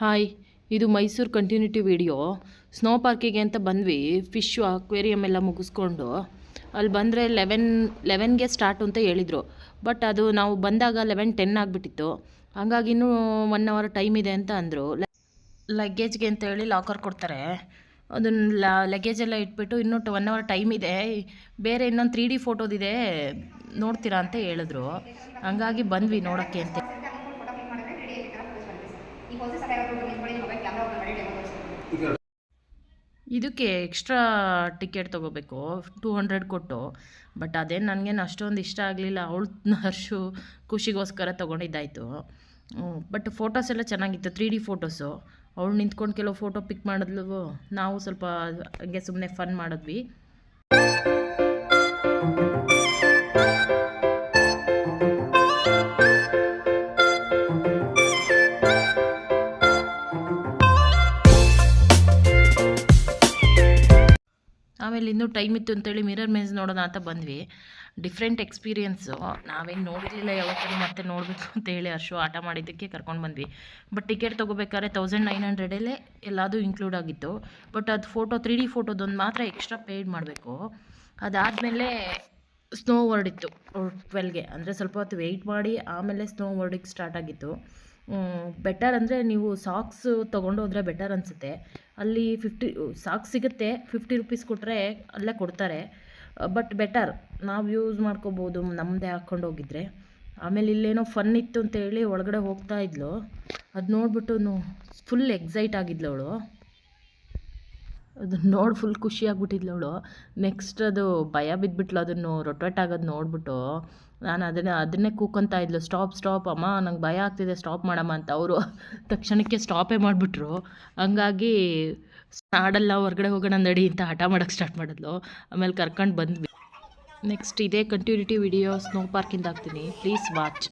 Hi, ಇದು Mysuru continuity video. Snow ಪಾರ್ಕಿಗೆ ಅಂತ ಬಂದ್ವಿ. ಫಿಶ್ಶು ಅಕ್ವೇರಿಯಮ್ ಎಲ್ಲ ಮುಗಿಸ್ಕೊಂಡು ಅಲ್ಲಿ ಬಂದರೆ 11ಗೆ ಸ್ಟಾರ್ಟು ಅಂತ ಹೇಳಿದರು. ಬಟ್ ಅದು ನಾವು ಬಂದಾಗ 11:10 ಆಗಿಬಿಟ್ಟಿತ್ತು. ಹಂಗಾಗಿ ಇನ್ನೂ 1 ಅವರ್ ಟೈಮ್ ಇದೆ ಅಂತ ಅಂದರು. ಲಗೇಜ್ಗೆ ಅಂತ ಹೇಳಿ ಲಾಕರ್ ಕೊಡ್ತಾರೆ. ಅದನ್ನ ಲಗೇಜೆಲ್ಲ ಇಟ್ಬಿಟ್ಟು ಇನ್ನೂ 1 ಅವರ್ ಟೈಮ್ ಇದೆ, ಬೇರೆ ಇನ್ನೊಂದು 3D ಫೋಟೋದಿದೆ ನೋಡ್ತೀರಾ ಅಂತ ಹೇಳಿದ್ರು. ಹಂಗಾಗಿ ಬಂದ್ವಿ ನೋಡೋಕ್ಕೆ ಅಂತ. ಇದಕ್ಕೆ ಎಕ್ಸ್ಟ್ರಾ ಟಿಕೆಟ್ ತೊಗೋಬೇಕು 200 ಕೊಟ್ಟು. ಬಟ್ ಅದೇನು ನನಗೇನು ಅಷ್ಟೊಂದು ಇಷ್ಟ ಆಗಲಿಲ್ಲ. ಅವಳು ಹರ್ಷು ಖುಷಿಗೋಸ್ಕರ ತೊಗೊಂಡಿದ್ದಾಯಿತು. ಬಟ್ ಫೋಟೋಸ್ ಎಲ್ಲ ಚೆನ್ನಾಗಿತ್ತು, 3D ಫೋಟೋಸು. ಅವಳು ನಿಂತ್ಕೊಂಡು ಕೆಲವು ಫೋಟೋ ಪಿಕ್ ಮಾಡಿದ್ಲು, ನಾವು ಸ್ವಲ್ಪ ಹಂಗೆ ಸುಮ್ಮನೆ ಫನ್ ಮಾಡಿದ್ವಿ. ಆಮೇಲೆ ಇನ್ನೂ ಟೈಮ್ ಇತ್ತು ಅಂತೇಳಿ ಮಿರರ್ ಮೇಜ್ ನೋಡೋಣ ಅಂತ ಬಂದ್ವಿ. ಡಿಫ್ರೆಂಟ್ ಎಕ್ಸ್ಪೀರಿಯೆನ್ಸು, ನಾವೇನು ನೋಡಿರಲಿಲ್ಲ ಯಾವತ್ತೂ, ಮತ್ತೆ ನೋಡಬೇಕು ಅಂತ ಹೇಳಿ ಅಷ್ಟು ಆಟ ಮಾಡಿದ್ದಕ್ಕೆ ಕರ್ಕೊಂಡು ಬಂದ್ವಿ. ಬಟ್ ಟಿಕೆಟ್ ತೊಗೋಬೇಕಾದ್ರೆ 1900 ಎಲ್ಲದೂ ಇನ್ಕ್ಲೂಡ್ ಆಗಿತ್ತು. ಬಟ್ ಅದು ಫೋಟೋ 3D ಫೋಟೋದೊಂದು ಮಾತ್ರ ಎಕ್ಸ್ಟ್ರಾ ಪೇಯ್ಡ್ ಮಾಡಬೇಕು. ಅದಾದಮೇಲೆ ಸ್ನೋ ವರ್ಲ್ಡ್ ಇತ್ತು 12ಗೆ, ಅಂದರೆ ಸ್ವಲ್ಪ ಹೊತ್ತು ವೆಯ್ಟ್ ಮಾಡಿ ಆಮೇಲೆ ಸ್ನೋ ವರ್ಲ್ಡಿಗೆ ಸ್ಟಾರ್ಟ್ ಆಗಿತ್ತು. ಬೆಟರ್ ಅಂದರೆ ನೀವು ಸಾಕ್ಸ್ ತೊಗೊಂಡು ಹೋದರೆ ಬೆಟರ್ ಅನಿಸುತ್ತೆ. ಅಲ್ಲಿ ಸಾಕ್ಸ್ ಸಿಗುತ್ತೆ, 50 ರೂಪೀಸ್ ಕೊಟ್ಟರೆ ಅಲ್ಲೇ ಕೊಡ್ತಾರೆ. ಬಟ್ ಬೆಟರ್, ನಾವು ಯೂಸ್ ಮಾಡ್ಕೋಬೋದು ನಮ್ಮದೇ ಹಾಕ್ಕೊಂಡು ಹೋಗಿದ್ರೆ. ಆಮೇಲೆ ಇಲ್ಲೇನೋ ಫನ್ ಇತ್ತು ಅಂತೇಳಿ ಒಳಗಡೆ ಹೋಗ್ತಾ ಇದ್ಲು. ಅದು ನೋಡಿಬಿಟ್ಟು ಫುಲ್ ಎಕ್ಸೈಟ್ ಆಗಿದ್ಲು ಅವಳು. ಅದನ್ನು ನೋಡಿ ಫುಲ್ ಖುಷಿಯಾಗ್ಬಿಟ್ಟಿದ್ಲು ಅವಳು. ನೆಕ್ಸ್ಟ್ ಅದು ಭಯ ಬಿದ್ದುಬಿಟ್ಲು, ಅದನ್ನು ರೊಟೇಟ್ ಆಗೋದು ನೋಡಿಬಿಟ್ಟು. ನಾನು ಅದನ್ನೇ ಕೂಕೊಂತ ಇದ್ಲು, ಸ್ಟಾಪ್ ಅಮ್ಮ, ನಂಗೆ ಭಯ ಆಗ್ತಿದೆ, ಸ್ಟಾಪ್ ಮಾಡಮ್ಮ ಅಂತ. ಅವರು ತಕ್ಷಣಕ್ಕೆ ಸ್ಟಾಪೇ ಮಾಡಿಬಿಟ್ರು. ಹಂಗಾಗಿ ಆಡಲ್ಲ, ಹೊರಗಡೆ ಹೋಗೋಣ ನಡಿ ಅಂತ ಹಠ ಮಾಡೋಕ್ಕೆ ಸ್ಟಾರ್ಟ್ ಮಾಡಿದ್ಲು. ಆಮೇಲೆ ಕರ್ಕೊಂಡು ಬಂದ್ವಿ. ನೆಕ್ಸ್ಟ್ ಇದೇ ಕಂಟಿನ್ಯೂಟಿ ವಿಡಿಯೋ ಸ್ನೋ ಪಾರ್ಕಿಂದ ಹಾಕ್ತೀನಿ, ಪ್ಲೀಸ್ ವಾಚ್.